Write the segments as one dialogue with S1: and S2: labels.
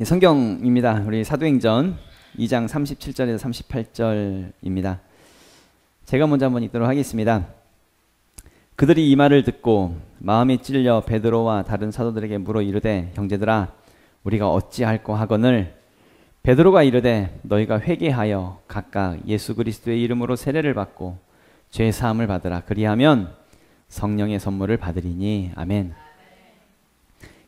S1: 성경입니다. 우리 사도행전 2장 37절에서 38절입니다. 제가 먼저 한번 읽도록 하겠습니다. 그들이 이 말을 듣고 마음이 찔려 베드로와 다른 사도들에게 물어 이르되, 형제들아, 우리가 어찌할꼬 하거늘? 베드로가 이르되, 너희가 회개하여 각각 예수 그리스도의 이름으로 세례를 받고 죄 사함을 받으라. 그리하면 성령의 선물을 받으리니. 아멘.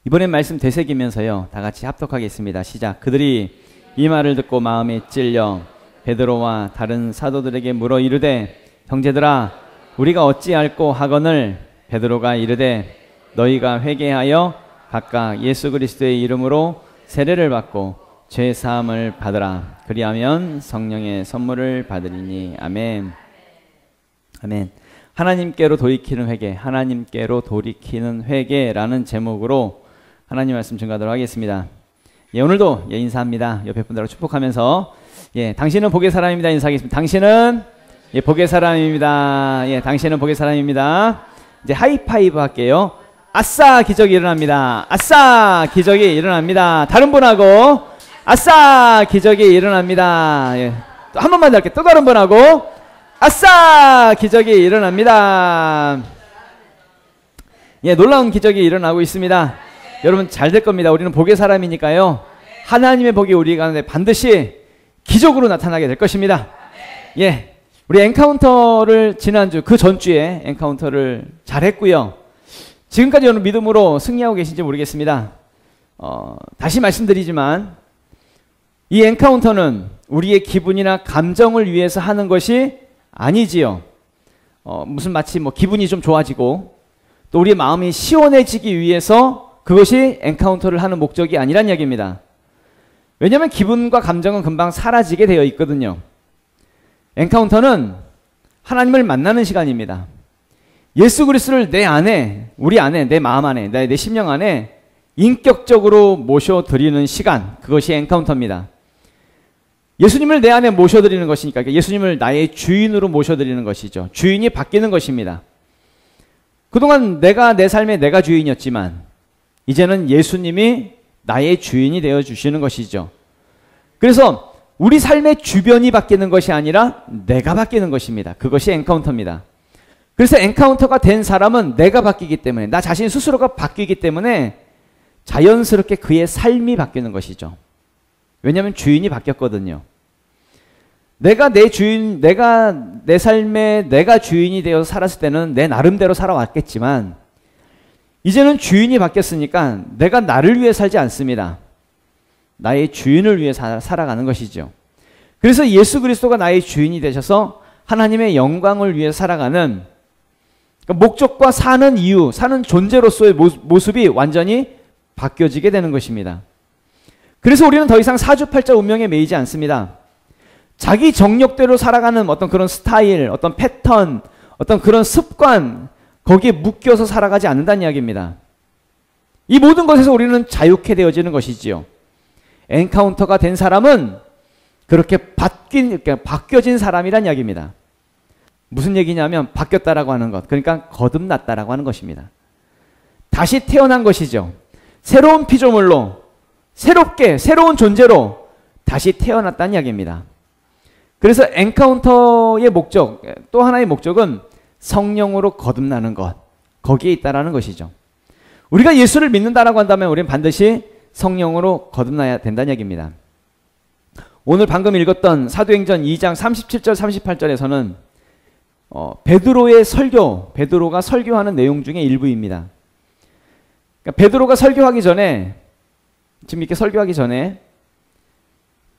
S1: 이번엔 말씀 되새기면서요, 다 같이 합독하겠습니다. 시작. 그들이 이 말을 듣고 마음에 찔려 베드로와 다른 사도들에게 물어 이르되, 형제들아, 우리가 어찌할꼬 하거늘? 베드로가 이르되, 너희가 회개하여 각각 예수 그리스도의 이름으로 세례를 받고 죄 사함을 받으라. 그리하면 성령의 선물을 받으리니. 아멘. 아멘. 하나님께로 돌이키는 회개, 하나님께로 돌이키는 회개라는 제목으로 하나님 말씀 증거하도록 하겠습니다. 오늘도 인사합니다. 옆에 분들하고 축복하면서, 당신은 복의 사람입니다. 인사하겠습니다. 당신은 복의 사람입니다. 당신은 복의 사람입니다. 이제 하이파이브 할게요. 아싸, 기적이 일어납니다. 아싸, 기적이 일어납니다. 다른 분하고 아싸, 기적이 일어납니다. 또 한 번만 더 할게요. 또 다른 분하고 아싸, 기적이 일어납니다. 놀라운 기적이 일어나고 있습니다. 여러분, 잘 될 겁니다. 우리는 복의 사람이니까요, 하나님의 복이 우리 가운데 반드시 기적으로 나타나게 될 것입니다. 우리 엔카운터를 지난주, 그 전주에 엔카운터를 잘 했고요. 지금까지 여러분 믿음으로 승리하고 계신지 모르겠습니다. 다시 말씀드리지만 이 엔카운터는 우리의 기분이나 감정을 위해서 하는 것이 아니지요. 무슨 마치 기분이 좀 좋아지고 또 우리의 마음이 시원해지기 위해서 그것이 엔카운터를 하는 목적이 아니란 이야기입니다. 왜냐하면 기분과 감정은 금방 사라지게 되어 있거든요. 엔카운터는 하나님을 만나는 시간입니다. 예수 그리스도를 내 안에, 우리 안에, 내 마음 안에, 내 심령 안에 인격적으로 모셔드리는 시간, 그것이 엔카운터입니다. 예수님을 내 안에 모셔드리는 것이니까, 예수님을 나의 주인으로 모셔드리는 것이죠. 주인이 바뀌는 것입니다. 그동안 내가 내 삶의 내가 주인이었지만 이제는 예수님이 나의 주인이 되어 주시는 것이죠. 그래서 우리 삶의 주변이 바뀌는 것이 아니라 내가 바뀌는 것입니다. 그것이 엔카운터입니다. 그래서 엔카운터가 된 사람은 내가 바뀌기 때문에, 나 자신 스스로가 바뀌기 때문에 자연스럽게 그의 삶이 바뀌는 것이죠. 왜냐하면 주인이 바뀌었거든요. 내가 내 삶에 내가 주인이 되어서 살았을 때는 내 나름대로 살아왔겠지만 이제는 주인이 바뀌었으니까 내가 나를 위해 살지 않습니다. 나의 주인을 위해 살아가는 것이죠. 그래서 예수 그리스도가 나의 주인이 되셔서 하나님의 영광을 위해 살아가는, 목적과 사는 이유, 사는 존재로서의 모습이 완전히 바뀌어지게 되는 것입니다. 그래서 우리는 더 이상 사주팔자 운명에 매이지 않습니다. 자기 정력대로 살아가는 어떤 그런 스타일, 어떤 패턴, 어떤 그런 습관, 거기에 묶여서 살아가지 않는다는 이야기입니다. 이 모든 것에서 우리는 자유케 되어지는 것이지요. 엔카운터가 된 사람은 그렇게 바뀌어진 사람이란 이야기입니다. 무슨 얘기냐면 바뀌었다라고 하는 것, 그러니까 거듭났다라고 하는 것입니다. 다시 태어난 것이죠. 새로운 피조물로, 새롭게, 새로운 존재로 다시 태어났다는 이야기입니다. 그래서 엔카운터의 목적, 또 하나의 목적은 성령으로 거듭나는 것, 거기에 있다라는 것이죠. 우리가 예수를 믿는다라고 한다면 우리는 반드시 성령으로 거듭나야 된다는 얘기입니다. 오늘 방금 읽었던 사도행전 2장 37절 38절에서는 베드로의 설교, 베드로가 설교하는 내용 중에 일부입니다. 그러니까 베드로가 설교하기 전에, 지금 이렇게 설교하기 전에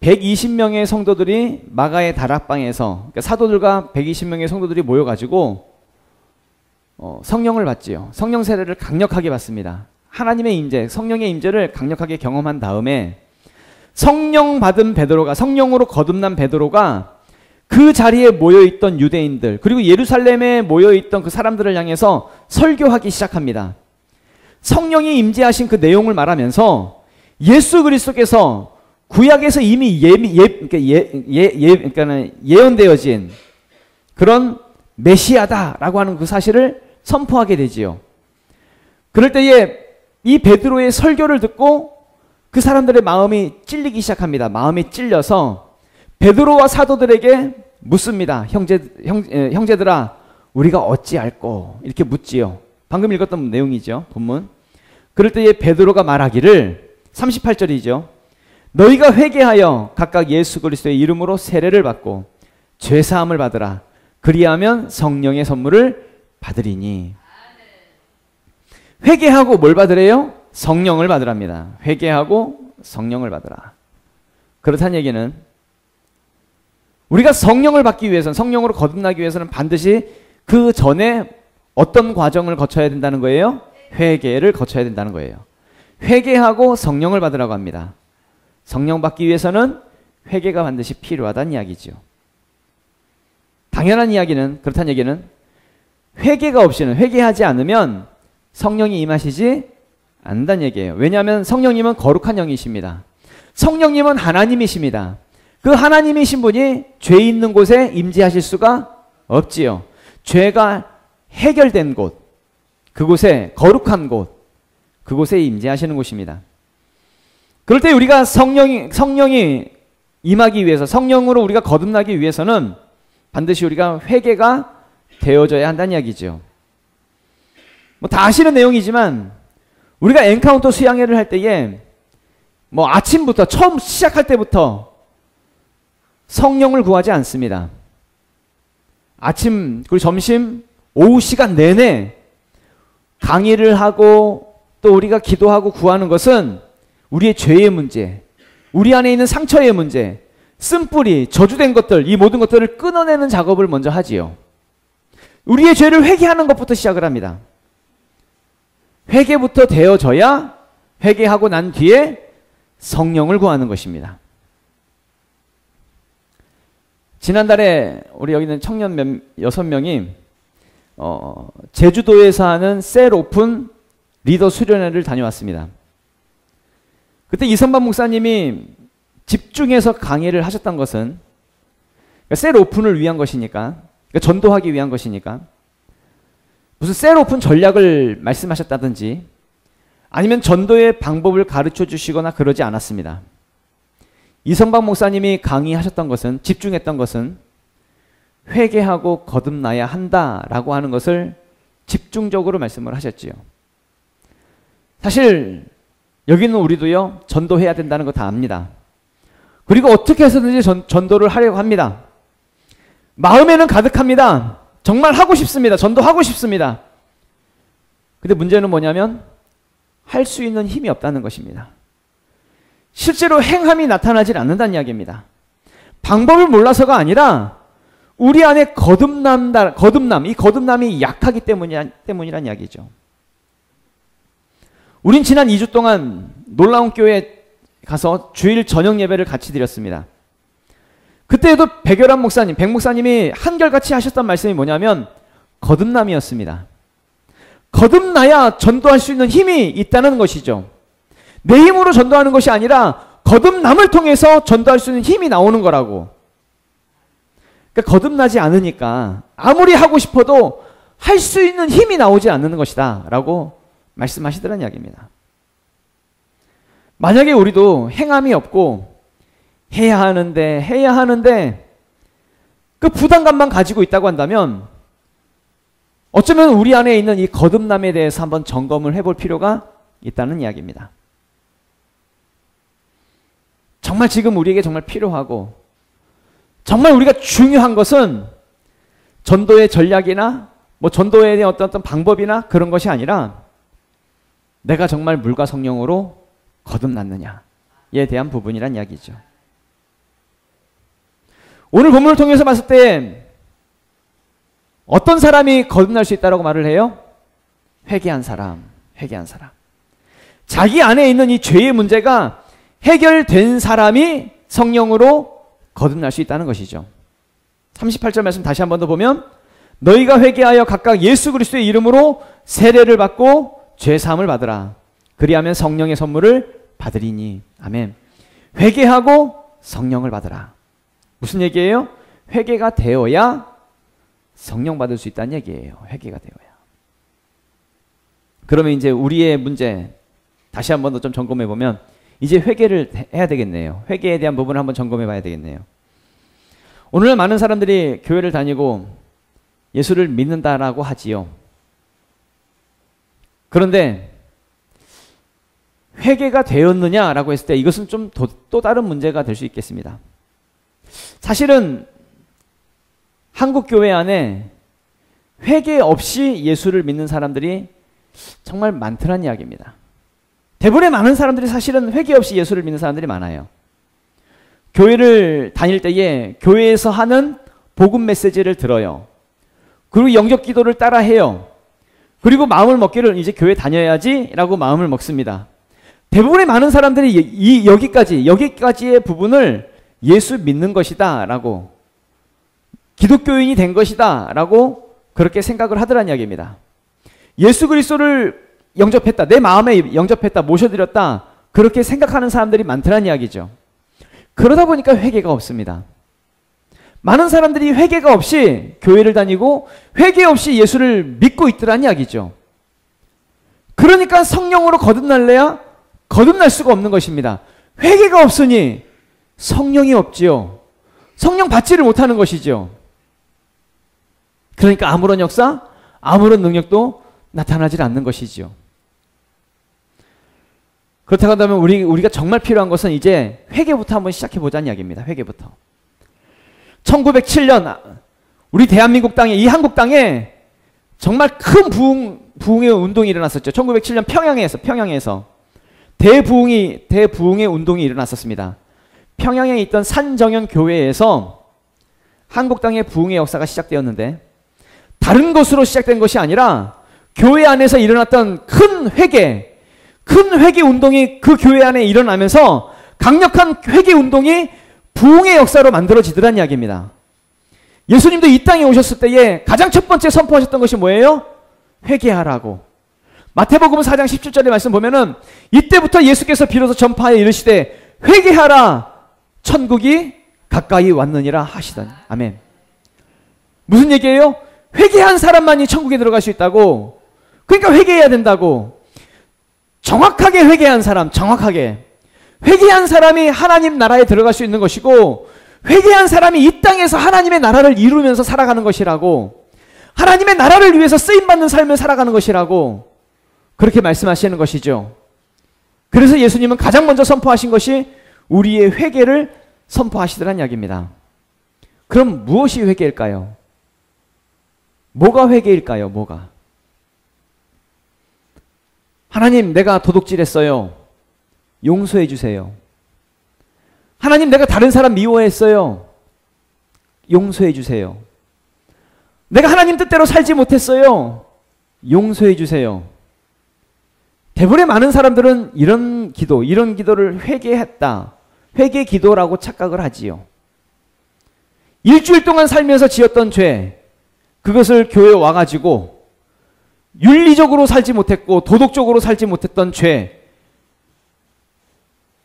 S1: 120명의 성도들이 마가의 다락방에서, 그러니까 사도들과 120명의 성도들이 모여가지고 성령을 받지요. 성령 세례를 강력하게 받습니다. 하나님의 임재, 성령의 임재를 강력하게 경험한 다음에 성령 받은 베드로가, 성령으로 거듭난 베드로가 그 자리에 모여있던 유대인들, 그리고 예루살렘에 모여있던 그 사람들을 향해서 설교하기 시작합니다. 성령이 임재하신 그 내용을 말하면서 예수 그리스도께서 구약에서 이미 예언되어진 그런 메시아다라고 하는 그 사실을 선포하게 되지요. 그럴 때에 이 베드로의 설교를 듣고 그 사람들의 마음이 찔리기 시작합니다. 마음이 찔려서 베드로와 사도들에게 묻습니다. 형제들아, 우리가 어찌할꼬? 이렇게 묻지요. 방금 읽었던 내용이죠. 본문. 그럴 때에 베드로가 말하기를 38절이죠. 너희가 회개하여 각각 예수 그리스도의 이름으로 세례를 받고 죄사함을 받으라. 그리하면 성령의 선물을 받으리니. 회개하고 뭘 받으래요? 성령을 받으랍니다. 회개하고 성령을 받으라. 그렇다는 얘기는 우리가 성령을 받기 위해서는, 성령으로 거듭나기 위해서는 반드시 그 전에 어떤 과정을 거쳐야 된다는 거예요? 회개를 거쳐야 된다는 거예요. 회개하고 성령을 받으라고 합니다. 성령 받기 위해서는 회개가 반드시 필요하다는 이야기죠. 당연한 이야기는, 그렇다는 얘기는 회개가 없이는, 회개하지 않으면 성령이 임하시지 않는다는 얘기예요. 왜냐하면 성령님은 거룩한 영이십니다. 성령님은 하나님이십니다. 그 하나님이신 분이 죄 있는 곳에 임재하실 수가 없지요. 죄가 해결된 곳, 그곳에, 거룩한 곳, 그곳에 임재하시는 곳입니다. 그럴 때 우리가 성령이 임하기 위해서, 성령으로 우리가 거듭나기 위해서는 반드시 우리가 회개가 되어져야 한다는 이야기죠. 뭐 다 아시는 내용이지만 우리가 엔카운터 수양회를 할 때에 뭐 아침부터, 처음 시작할 때부터 성령을 구하지 않습니다. 아침, 그리고 점심, 오후 시간 내내 강의를 하고 또 우리가 기도하고 구하는 것은 우리의 죄의 문제, 우리 안에 있는 상처의 문제, 쓴뿌리, 저주된 것들, 이 모든 것들을 끊어내는 작업을 먼저 하지요. 우리의 죄를 회개하는 것부터 시작을 합니다. 회개부터 되어져야 회개하고 난 뒤에 성령을 구하는 것입니다. 지난달에 우리 여기 있는 청년 6명이 제주도에서 하는 셀 오픈 리더 수련회를 다녀왔습니다. 그때 이선반 목사님이 집중해서 강의를 하셨던 것은 셀 오픈을 위한 것이니까, 전도하기 위한 것이니까, 무슨 셀 오픈 전략을 말씀하셨다든지 아니면 전도의 방법을 가르쳐 주시거나 그러지 않았습니다. 이성박 목사님이 강의하셨던 것은, 집중했던 것은 회개하고 거듭나야 한다라고 하는 것을 집중적으로 말씀을 하셨지요. 사실 여기는 우리도요, 전도해야 된다는 거 다 압니다. 그리고 어떻게 해서든지 전도를 하려고 합니다. 마음에는 가득합니다. 정말 하고 싶습니다. 전도하고 싶습니다. 근데 문제는 뭐냐면 할 수 있는 힘이 없다는 것입니다. 실제로 행함이 나타나질 않는다는 이야기입니다. 방법을 몰라서가 아니라 우리 안에 이 거듭남이 약하기 때문이란 이야기죠. 우린 지난 2주 동안 놀라운 교회에 가서 주일 저녁 예배를 같이 드렸습니다. 그때에도 백열한 목사님, 백 목사님이 한결같이 하셨던 말씀이 뭐냐면 거듭남이었습니다. 거듭나야 전도할 수 있는 힘이 있다는 것이죠. 내 힘으로 전도하는 것이 아니라 거듭남을 통해서 전도할 수 있는 힘이 나오는 거라고. 그러니까 거듭나지 않으니까 아무리 하고 싶어도 할 수 있는 힘이 나오지 않는 것이다 라고 말씀하시더라는 이야기입니다. 만약에 우리도 행함이 없고 해야 하는데 그 부담감만 가지고 있다고 한다면 어쩌면 우리 안에 있는 이 거듭남에 대해서 한번 점검을 해볼 필요가 있다는 이야기입니다. 정말 지금 우리에게 정말 필요하고 정말 우리가 중요한 것은 전도의 전략이나 뭐 전도에 대한 어떤 방법이나 그런 것이 아니라 내가 정말 물과 성령으로 거듭났느냐에 대한 부분이란 이야기죠. 오늘 본문을 통해서 봤을 때 어떤 사람이 거듭날 수 있다고 말을 해요? 회개한 사람. 자기 안에 있는 이 죄의 문제가 해결된 사람이 성령으로 거듭날 수 있다는 것이죠. 38절 말씀 다시 한 번 더 보면 너희가 회개하여 각각 예수 그리스도의 이름으로 세례를 받고 죄사함을 받으라. 그리하면 성령의 선물을 받으리니. 아멘. 회개하고 성령을 받으라. 무슨 얘기예요? 회개가 되어야 성령 받을 수 있다는 얘기예요. 회개가 되어야. 그러면 이제 우리의 문제 다시 한 번 더 좀 점검해 보면 이제 회개를 해야 되겠네요. 회개에 대한 부분을 한번 점검해 봐야 되겠네요. 오늘날 많은 사람들이 교회를 다니고 예수를 믿는다라고 하지요. 그런데 회개가 되었느냐라고 했을 때 이것은 좀 또 다른 문제가 될 수 있겠습니다. 사실은 한국 교회 안에 회개 없이 예수를 믿는 사람들이 정말 많더란 이야기입니다. 대부분의 많은 사람들이 사실은 회개 없이 예수를 믿는 사람들이 많아요. 교회를 다닐 때에 교회에서 하는 복음 메시지를 들어요. 그리고 영접 기도를 따라 해요. 그리고 마음을 먹기를 이제 교회 다녀야지 라고 마음을 먹습니다. 대부분의 많은 사람들이 여기까지의 부분을 예수 믿는 것이다 라고, 기독교인이 된 것이다 라고 그렇게 생각을 하더란 이야기입니다. 예수 그리스도를 영접했다, 내 마음에 영접했다, 모셔드렸다, 그렇게 생각하는 사람들이 많더란 이야기죠. 그러다 보니까 회개가 없습니다. 많은 사람들이 회개가 없이 교회를 다니고 회개 없이 예수를 믿고 있더란 이야기죠. 그러니까 성령으로 거듭날래야 거듭날 수가 없는 것입니다. 회개가 없으니 성령이 없지요. 성령 받지를 못하는 것이죠. 그러니까 아무런 역사, 아무런 능력도 나타나질 않는 것이죠. 그렇다고 한다면 우리가 정말 필요한 것은 이제 회개부터 한번 시작해보자는 이야기입니다. 회개부터. 1907년 우리 대한민국 땅에, 이 한국 땅에 정말 큰 부흥의 운동이 일어났었죠. 1907년 평양에서 대부흥의 운동이 일어났었습니다. 평양에 있던 산정현 교회에서 한국 땅의 부흥의 역사가 시작되었는데, 다른 것으로 시작된 것이 아니라 교회 안에서 일어났던 큰 회개 운동이 그 교회 안에 일어나면서 강력한 회개 운동이 부흥의 역사로 만들어지더란 이야기입니다. 예수님도 이 땅에 오셨을 때에 가장 첫 번째 선포하셨던 것이 뭐예요? 회개하라고. 마태복음 4장 17절의 말씀 보면은 이때부터 예수께서 비로소 전파하여 이르시되 회개하라, 천국이 가까이 왔느니라 하시더니. 아멘. 무슨 얘기예요? 회개한 사람만이 천국에 들어갈 수 있다고. 그러니까 회개해야 된다고. 정확하게 회개한 사람, 정확하게 회개한 사람이 하나님 나라에 들어갈 수 있는 것이고, 회개한 사람이 이 땅에서 하나님의 나라를 이루면서 살아가는 것이라고, 하나님의 나라를 위해서 쓰임받는 삶을 살아가는 것이라고 그렇게 말씀하시는 것이죠. 그래서 예수님은 가장 먼저 선포하신 것이 우리의 회개를 선포하시더란 이야기입니다. 그럼 무엇이 회개일까요? 뭐가 회개일까요? 뭐가? 하나님, 내가 도둑질했어요. 용서해 주세요. 하나님, 내가 다른 사람 미워했어요. 용서해 주세요. 내가 하나님 뜻대로 살지 못했어요. 용서해 주세요. 대부분의 많은 사람들은 이런 기도를 회개했다, 회개 기도라고 착각을 하지요. 일주일 동안 살면서 지었던 죄, 그것을 교회에 와가지고 윤리적으로 살지 못했고 도덕적으로 살지 못했던 죄,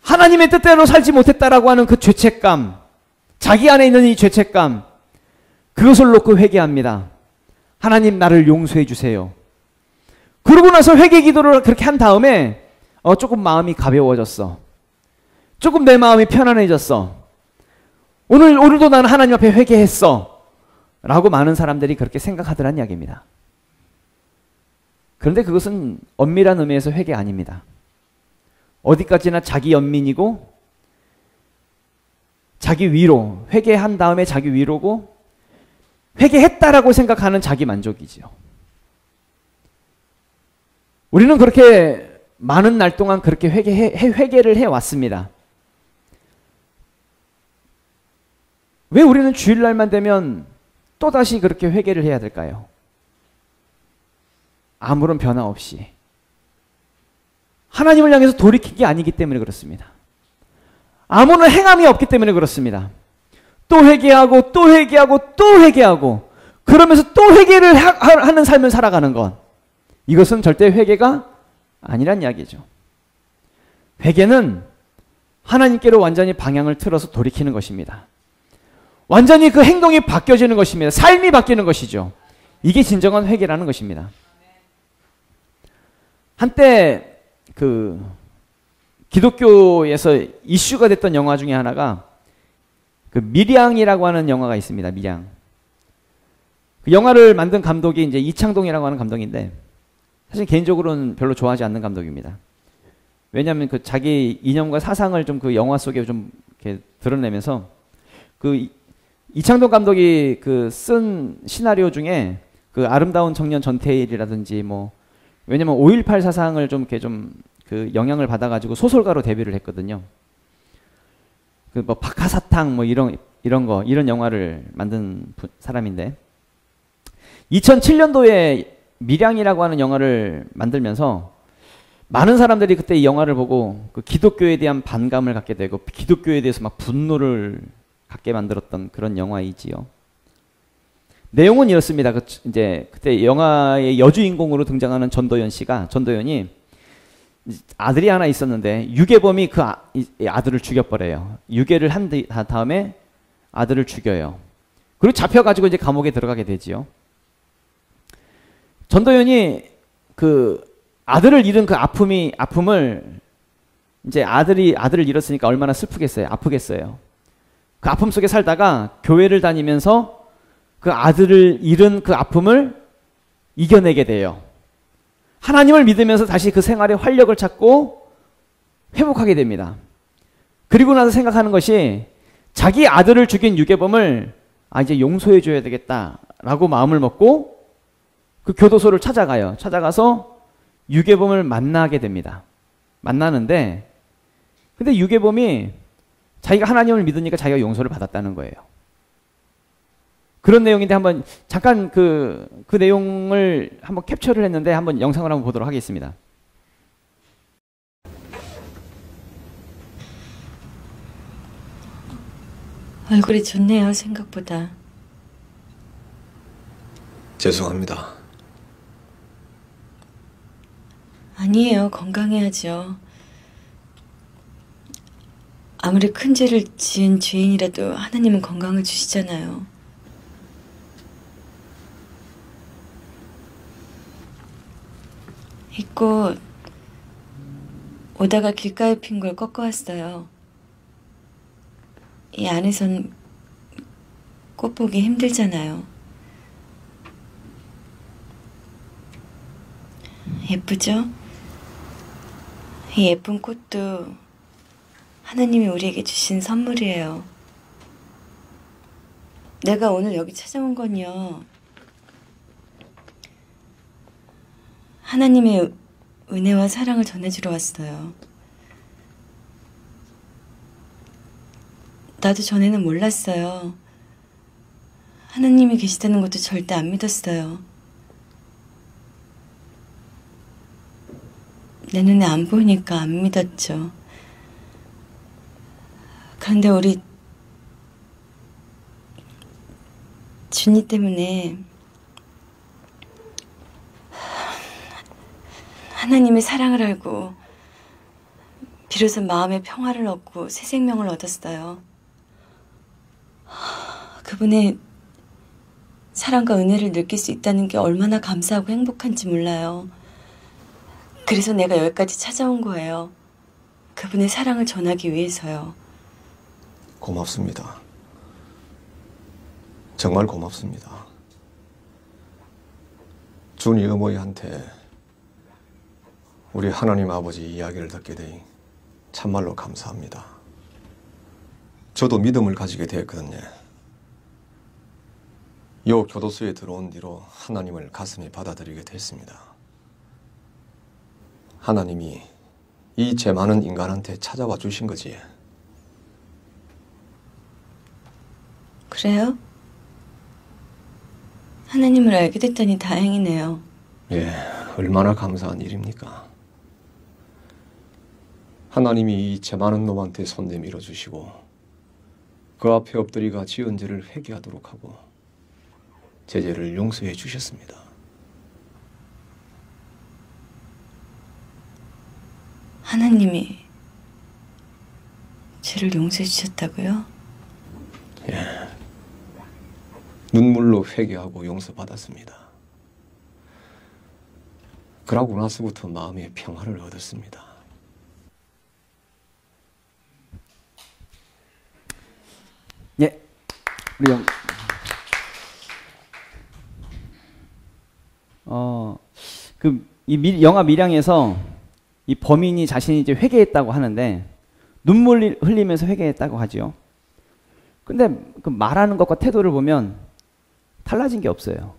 S1: 하나님의 뜻대로 살지 못했다라고 하는 그 죄책감, 자기 안에 있는 이 죄책감, 그것을 놓고 회개합니다. 하나님, 나를 용서해 주세요. 그러고 나서 회개 기도를 그렇게 한 다음에 조금 마음이 가벼워졌어. 조금 내 마음이 편안해졌어. 오늘도 나는 하나님 앞에 회개했어. 라고 많은 사람들이 그렇게 생각하더란 이야기입니다. 그런데 그것은 엄밀한 의미에서 회개 아닙니다. 어디까지나 자기 연민이고 자기 위로, 회개한 다음에 자기 위로고 회개했다라고 생각하는 자기 만족이지요. 우리는 그렇게 많은 날 동안 그렇게 회개를 해왔습니다. 왜 우리는 주일날만 되면 또다시 그렇게 회개를 해야 될까요? 아무런 변화 없이. 하나님을 향해서 돌이킨 게 아니기 때문에 그렇습니다. 아무런 행함이 없기 때문에 그렇습니다. 또 회개하고 또 회개하고 또 회개하고 그러면서 또 회개를 하는 삶을 살아가는 것, 이것은 절대 회개가 아니란 이야기죠. 회개는 하나님께로 완전히 방향을 틀어서 돌이키는 것입니다. 완전히 그 행동이 바뀌어지는 것입니다. 삶이 바뀌는 것이죠. 이게 진정한 회개라는 것입니다. 한때 기독교에서 이슈가 됐던 영화 중에 하나가 그 밀양이라고 하는 영화가 있습니다. 밀양. 그 영화를 만든 감독이 이제 이창동이라고 하는 감독인데 사실 개인적으로는 별로 좋아하지 않는 감독입니다. 왜냐하면 그 자기 이념과 사상을 좀 그 영화 속에 좀 이렇게 드러내면서 그 이창동 감독이 그 쓴 시나리오 중에 그 아름다운 청년 전태일이라든지 뭐 왜냐면 5.18 사상을 좀 이렇게 좀 그 영향을 받아가지고 소설가로 데뷔를 했거든요. 그 뭐 박하사탕 뭐 이런 영화를 만든 사람인데 2007년도에 밀양이라고 하는 영화를 만들면서 많은 사람들이 그때 이 영화를 보고 그 기독교에 대한 반감을 갖게 되고 기독교에 대해서 막 분노를 갖게 만들었던 그런 영화이지요. 내용은 이렇습니다. 이제 그때 영화의 여주인공으로 등장하는 전도연 씨가 전도연이 아들이 하나 있었는데 유괴범이 그 아들을 죽여버려요. 유괴를 한 다음에 아들을 죽여요. 그리고 잡혀가지고 이제 감옥에 들어가게 되지요. 전도연이 그 아들을 잃은 그 아픔을 이제 아들을 잃었으니까 얼마나 슬프겠어요. 아프겠어요. 그 아픔 속에 살다가 교회를 다니면서 그 아들을 잃은 그 아픔을 이겨내게 돼요. 하나님을 믿으면서 다시 그 생활의 활력을 찾고 회복하게 됩니다. 그리고 나서 생각하는 것이 자기 아들을 죽인 유괴범을 이제 용서해 줘야 되겠다라고 마음을 먹고 그 교도소를 찾아가요. 찾아가서 유괴범을 만나게 됩니다. 만나는데 근데 유괴범이 자기가 하나님을 믿으니까 자기가 용서를 받았다는 거예요. 그런 내용인데 한번 잠깐 그 내용을 한번 캡처를 했는데 한번 영상을 한번 보도록 하겠습니다.
S2: 얼굴이 좋네요, 생각보다.
S3: 죄송합니다.
S2: 아니에요, 건강해야죠. 아무리 큰 죄를 지은 죄인이라도 하나님은 건강을 주시잖아요. 이 꽃 오다가 길가에 핀 걸 꺾어왔어요. 이 안에선 꽃 보기 힘들잖아요. 예쁘죠? 이 예쁜 꽃도 하나님이 우리에게 주신 선물이에요. 내가 오늘 여기 찾아온 건요, 하나님의 은혜와 사랑을 전해주러 왔어요. 나도 전에는 몰랐어요. 하나님이 계시다는 것도 절대 안 믿었어요. 내 눈에 안 보이니까 안 믿었죠. 그런데 우리 준이 때문에 하나님의 사랑을 알고 비로소 마음의 평화를 얻고 새 생명을 얻었어요. 그분의 사랑과 은혜를 느낄 수 있다는 게 얼마나 감사하고 행복한지 몰라요. 그래서 내가 여기까지 찾아온 거예요. 그분의 사랑을 전하기 위해서요.
S3: 고맙습니다. 정말 고맙습니다. 준이 어머니한테 우리 하나님 아버지 이야기를 듣게 되니 참말로 감사합니다. 저도 믿음을 가지게 되었거든요. 요 교도소에 들어온 뒤로 하나님을 가슴에 받아들이게 됐습니다. 하나님이 이 죄 많은 인간한테 찾아와 주신 거지.
S2: 그래요? 하나님을 알게 됐다니 다행이네요.
S3: 예, 얼마나 감사한 일입니까? 하나님이 이 죄 많은 놈한테 손 내밀어 주시고 그 앞에 엎드리가 지은 죄를 회개하도록 하고 제 죄를 용서해 주셨습니다.
S2: 하나님이 죄를 용서해 주셨다고요?
S3: 예, 눈물로 회개하고 용서받았습니다. 그러고 나서부터 마음의 평화를 얻었습니다.
S1: 우리 영화 밀양에서 이 범인이 자신이 이제 회개했다고 하는데 눈물 흘리면서 회개했다고 하지요. 근데 그 말하는 것과 태도를 보면 달라진 게 없어요.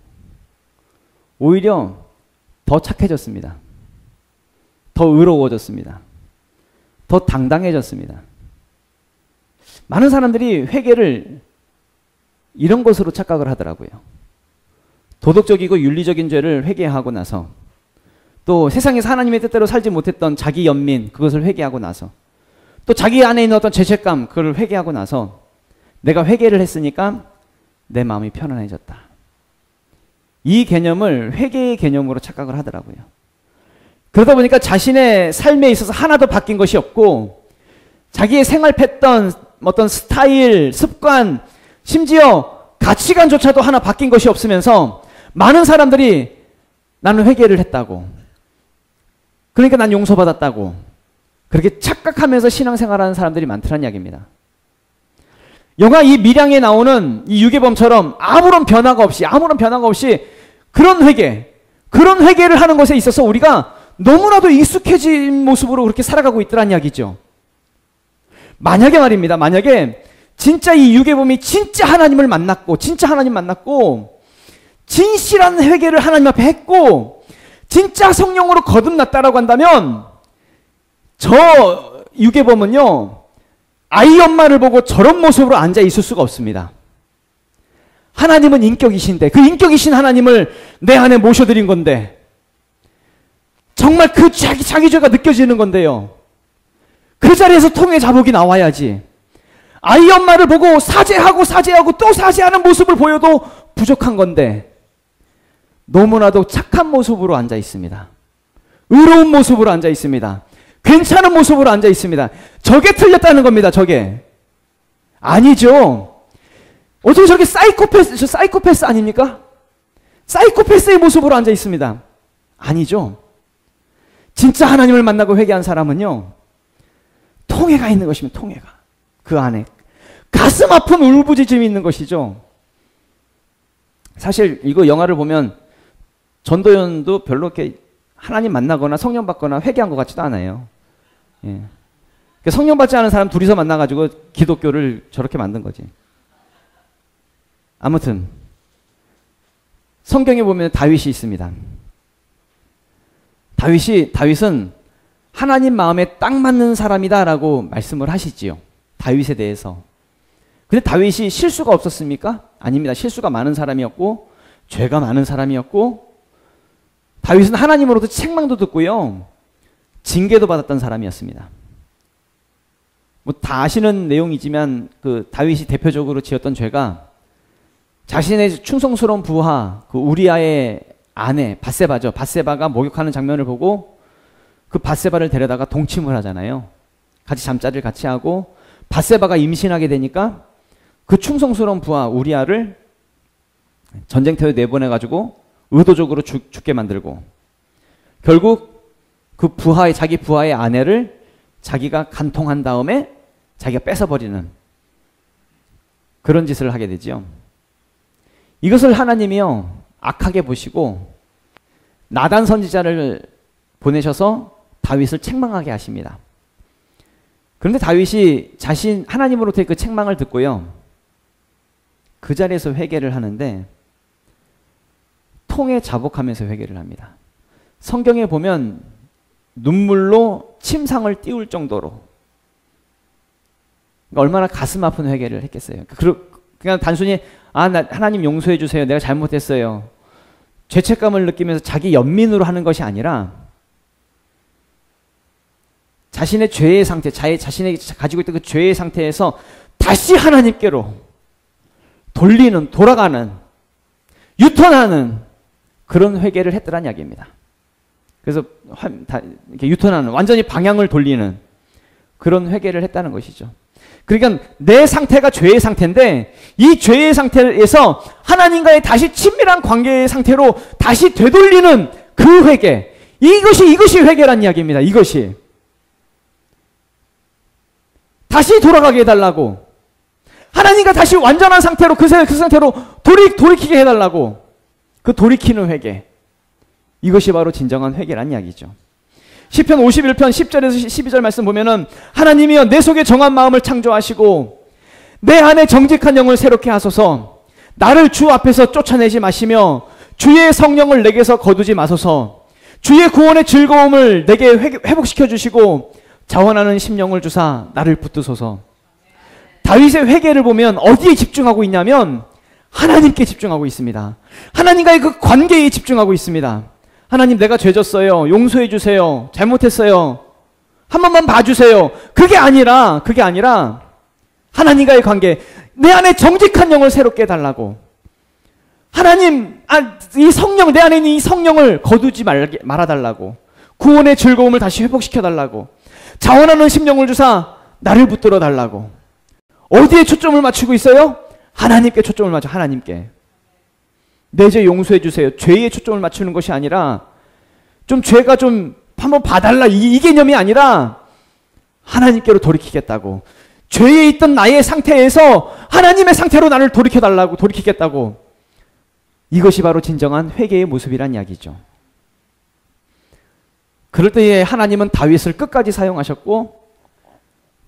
S1: 오히려 더 착해졌습니다. 더 의로워졌습니다. 더 당당해졌습니다. 많은 사람들이 회개를 이런 것으로 착각을 하더라고요. 도덕적이고 윤리적인 죄를 회개하고 나서, 또 세상에서 하나님의 뜻대로 살지 못했던 자기 연민, 그것을 회개하고 나서, 또 자기 안에 있는 어떤 죄책감, 그걸 회개하고 나서 내가 회개를 했으니까 내 마음이 편안해졌다. 이 개념을 회개의 개념으로 착각을 하더라고요. 그러다 보니까 자신의 삶에 있어서 하나도 바뀐 것이 없고, 자기의 생활 패턴, 어떤 스타일, 습관, 심지어 가치관조차도 하나 바뀐 것이 없으면서 많은 사람들이 나는 회개를 했다고, 그러니까 난 용서받았다고, 그렇게 착각하면서 신앙생활하는 사람들이 많다는 이야기입니다. 영화 이 밀양에 나오는 이 유괴범처럼 아무런 변화가 없이 그런 회개를 하는 것에 있어서 우리가 너무나도 익숙해진 모습으로 그렇게 살아가고 있더란 이야기죠. 만약에 말입니다. 만약에 진짜 이 유괴범이 진짜 하나님을 만났고, 진짜 하나님 만났고, 진실한 회개를 하나님 앞에 했고, 진짜 성령으로 거듭났다라고 한다면, 저 유괴범은요, 아이 엄마를 보고 저런 모습으로 앉아 있을 수가 없습니다. 하나님은 인격이신데, 그 인격이신 하나님을 내 안에 모셔드린 건데, 정말 그 자기 죄가 느껴지는 건데요. 그 자리에서 통해 자복이 나와야지. 아이 엄마를 보고 사죄하고 또 사죄하는 모습을 보여도 부족한 건데, 너무나도 착한 모습으로 앉아 있습니다. 의로운 모습으로 앉아 있습니다. 괜찮은 모습으로 앉아 있습니다. 저게 틀렸다는 겁니다. 저게. 아니죠. 어떻게 저게 사이코패스 아닙니까? 사이코패스의 모습으로 앉아 있습니다. 아니죠. 진짜 하나님을 만나고 회개한 사람은요, 통해가 있는 것입니다. 통해가. 그 안에 가슴 아픈 울부짖음이 있는 것이죠. 사실 이거 영화를 보면 전도연도 별로 이렇게 하나님 만나거나 성령 받거나 회개한 것 같지도 않아요. 예. 성령 받지 않은 사람 둘이서 만나가지고 기독교를 저렇게 만든 거지. 아무튼 성경에 보면 다윗이 있습니다. 다윗은 하나님 마음에 딱 맞는 사람이다라고 말씀을 하시지요. 다윗에 대해서. 근데 다윗이 실수가 없었습니까? 아닙니다. 실수가 많은 사람이었고, 죄가 많은 사람이었고, 다윗은 하나님으로부터 책망도 듣고요, 징계도 받았던 사람이었습니다. 뭐 다 아시는 내용이지만 그 다윗이 대표적으로 지었던 죄가 자신의 충성스러운 부하 그 우리아의 아내 밧세바죠. 밧세바가 목욕하는 장면을 보고 그 밧세바를 데려다가 동침을 하잖아요. 같이 잠자리를 같이 하고 밧세바가 임신하게 되니까 그 충성스러운 부하 우리아를 전쟁터에 내보내가지고 의도적으로 죽게 만들고, 결국 그 자기 부하의 아내를 자기가 간통한 다음에 자기가 뺏어버리는 그런 짓을 하게 되지요. 이것을 하나님이요, 악하게 보시고 나단 선지자를 보내셔서 다윗을 책망하게 하십니다. 그런데 다윗이 하나님으로부터의 그 책망을 듣고요, 그 자리에서 회개를 하는데 통에 자복하면서 회개를 합니다. 성경에 보면 눈물로 침상을 띄울 정도로, 그러니까 얼마나 가슴 아픈 회개를 했겠어요. 그냥 단순히 나 하나님 용서해 주세요, 내가 잘못했어요, 죄책감을 느끼면서 자기 연민으로 하는 것이 아니라 자신의 죄의 상태, 자신이 가지고 있던 그 죄의 상태에서 다시 하나님께로 돌아가는, 유턴하는 그런 회개를 했더란 이야기입니다. 그래서 이렇게 유턴하는, 완전히 방향을 돌리는 그런 회개를 했다는 것이죠. 그러니까 내 상태가 죄의 상태인데 이 죄의 상태에서 하나님과의 다시 친밀한 관계의 상태로 다시 되돌리는 그 회개, 이것이 회개란 이야기입니다. 이것이 다시 돌아가게 해달라고, 하나님과 다시 완전한 상태로 그 상태로 돌이키게 해달라고. 그 돌이키는 회개. 이것이 바로 진정한 회개란 이야기죠. 시편 51편 10절에서 12절 말씀 보면은 하나님이여 내 속에 정한 마음을 창조하시고 내 안에 정직한 영을 새롭게 하소서. 나를 주 앞에서 쫓아내지 마시며 주의 성령을 내게서 거두지 마소서. 주의 구원의 즐거움을 내게 회복시켜 주시고 자원하는 심령을 주사 나를 붙드소서. 다윗의 회개를 보면 어디에 집중하고 있냐면 하나님께 집중하고 있습니다. 하나님과의 그 관계에 집중하고 있습니다. 하나님, 내가 죄졌어요. 용서해 주세요. 잘못했어요. 한 번만 봐주세요. 그게 아니라 하나님과의 관계, 내 안에 정직한 영을 새롭게 해달라고. 하나님, 이 성령, 내 안에 있는 이 성령을 거두지 말아달라고. 구원의 즐거움을 다시 회복시켜달라고. 자원하는 심령을 주사 나를 붙들어 달라고. 어디에 초점을 맞추고 있어요? 하나님께 초점을 맞춰. 하나님께. 내 죄 용서해 주세요. 죄에 초점을 맞추는 것이 아니라 좀 죄가 좀 한번 봐달라 이 개념이 아니라 하나님께로 돌이키겠다고. 죄에 있던 나의 상태에서 하나님의 상태로 나를 돌이키겠다고. 이것이 바로 진정한 회개의 모습이란 이야기죠. 그럴 때에 하나님은 다윗을 끝까지 사용하셨고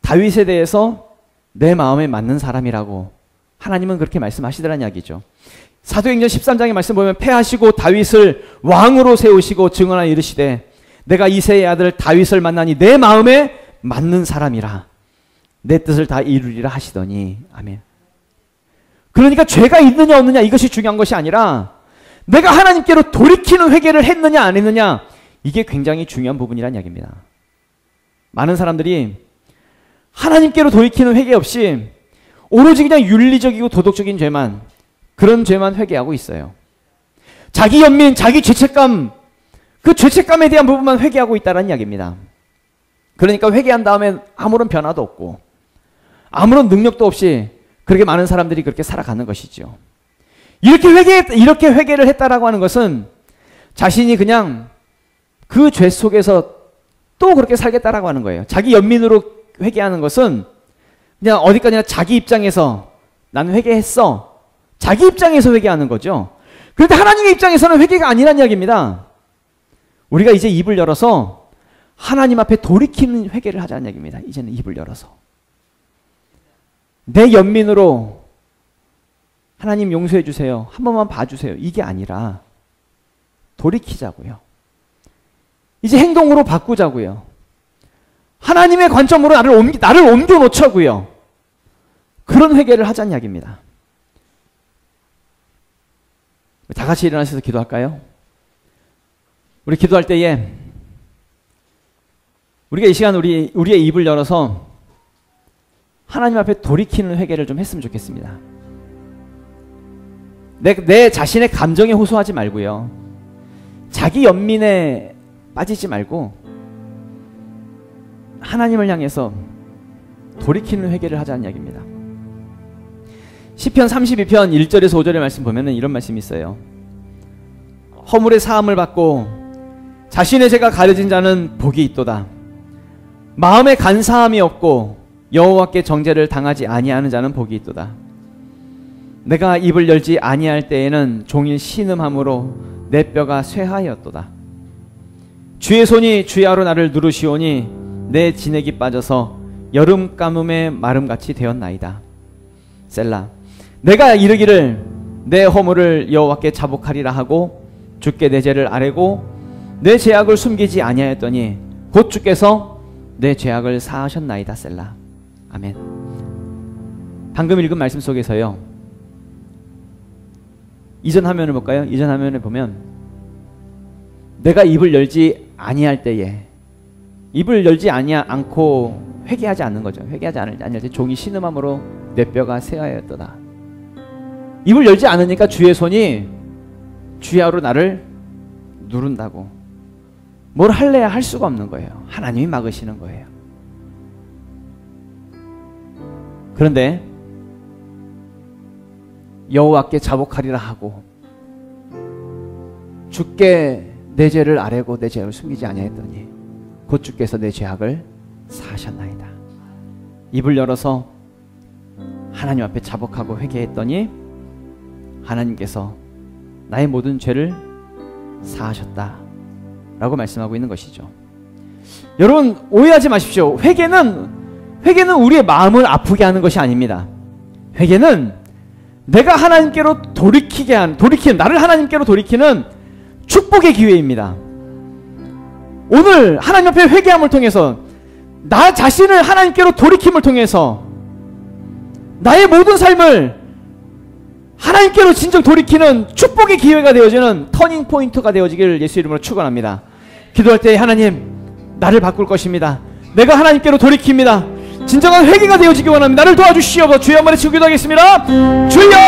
S1: 다윗에 대해서 내 마음에 맞는 사람이라고 하나님은 그렇게 말씀하시더란 이야기죠. 사도행전 13장의 말씀 보면 패하시고 다윗을 왕으로 세우시고 증언하여 이르시되 내가 이새의 아들 다윗을 만나니 내 마음에 맞는 사람이라 내 뜻을 다 이루리라 하시더니. 아멘. 그러니까 죄가 있느냐 없느냐 이것이 중요한 것이 아니라 내가 하나님께로 돌이키는 회개를 했느냐 안 했느냐, 이게 굉장히 중요한 부분이란 이야기입니다. 많은 사람들이 하나님께로 돌이키는 회개 없이 오로지 그냥 윤리적이고 도덕적인 죄만, 그런 죄만 회개하고 있어요. 자기 연민, 자기 죄책감, 그 죄책감에 대한 부분만 회개하고 있다는 이야기입니다. 그러니까 회개한 다음에 아무런 변화도 없고 아무런 능력도 없이 그렇게 많은 사람들이 그렇게 살아가는 것이죠. 이렇게 회개를 했다라고 하는 것은 자신이 그냥 그 죄 속에서 또 그렇게 살겠다라고 하는 거예요. 자기 연민으로 회개하는 것은 그냥 어디까지나 자기 입장에서 난 회개했어. 자기 입장에서 회개하는 거죠. 그런데 하나님의 입장에서는 회개가 아니란 이야기입니다. 우리가 이제 입을 열어서 하나님 앞에 돌이키는 회개를 하자는 이야기입니다. 이제는 입을 열어서. 내 연민으로 하나님 용서해 주세요. 한 번만 봐주세요. 이게 아니라 돌이키자고요. 이제 행동으로 바꾸자고요. 하나님의 관점으로 나를 옮겨놓자고요. 그런 회개를 하자는 이야기입니다. 다 같이 일어나셔서 기도할까요? 우리 기도할 때에 우리가 이 시간 우리의 입을 열어서 하나님 앞에 돌이키는 회개를 좀 했으면 좋겠습니다. 내 자신의 감정에 호소하지 말고요. 자기 연민에 빠지지 말고 하나님을 향해서 돌이키는 회개를 하자는 이야기입니다. 시편 32편 1절에서 5절의 말씀 보면은 이런 말씀이 있어요. 허물의 사함을 받고 자신의 죄가 가려진 자는 복이 있도다. 마음에 간사함이 없고 여호와께 정죄를 당하지 아니하는 자는 복이 있도다. 내가 입을 열지 아니할 때에는 종일 신음함으로 내 뼈가 쇠하였도다. 주의 손이 주야로 나를 누르시오니 내 진액이 빠져서 여름 가뭄의 마름같이 되었나이다. 셀라. 내가 이르기를 내 허물을 여호와께 자복하리라 하고 주께 내 죄를 아뢰고 내 죄악을 숨기지 아니하였더니 곧 주께서 내 죄악을 사하셨나이다. 셀라. 아멘. 방금 읽은 말씀 속에서요, 이전 화면을 볼까요? 이전 화면을 보면 내가 입을 열지 아니할 때에, 입을 열지 않고 회개하지 않는 거죠. 회개하지 아니할 때 종이 신음함으로 내 뼈가 쇠하였도다. 입을 열지 않으니까 주의 손이 주야로 나를 누른다고. 뭘 할래야 할 수가 없는 거예요. 하나님이 막으시는 거예요. 그런데 여호와께 자복하리라 하고 주께 내 죄를 아뢰고 내 죄를 숨기지 아니하였더니 곧 주께서 내 죄악을 사하셨나이다. 입을 열어서 하나님 앞에 자복하고 회개했더니 하나님께서 나의 모든 죄를 사하셨다 라고 말씀하고 있는 것이죠. 여러분 오해하지 마십시오. 회개는 우리의 마음을 아프게 하는 것이 아닙니다. 회개는 내가 하나님께로 나를 하나님께로 돌이키는 축복의 기회입니다. 오늘 하나님 앞에 회개함을 통해서 나 자신을 하나님께로 돌이킴을 통해서 나의 모든 삶을 하나님께로 진정 돌이키는 축복의 기회가 되어지는 터닝 포인트가 되어지기를 예수 이름으로 축원합니다. 기도할 때 하나님 나를 바꿀 것입니다. 내가 하나님께로 돌이킵니다. 진정한 회개가 되어지기 원합니다. 나를 도와주시옵소서. 주여 한번 외치고 기도하겠습니다. 주여!